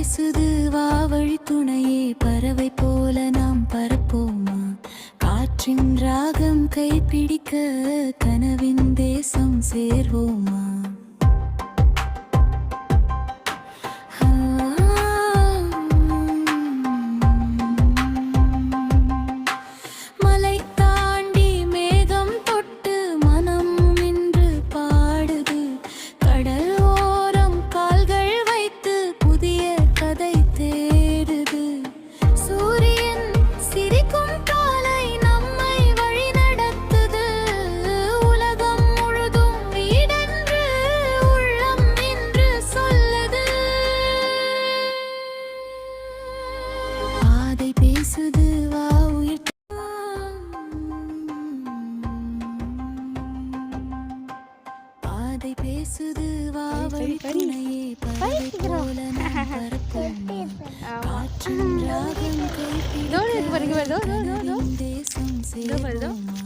பேசுது வா வழி துணையே பறவை போல நாம் பறப்போமா காற்றின் ராகம் கைப்பிடிக்க கனவின் தேசம் சேர்வோமா பேசுது வா வழி துணையே பறவை போல நாம் பறப்போமா காற்றின் ராகம் கைப்பிடிக்க தேசம் சேர்வோமா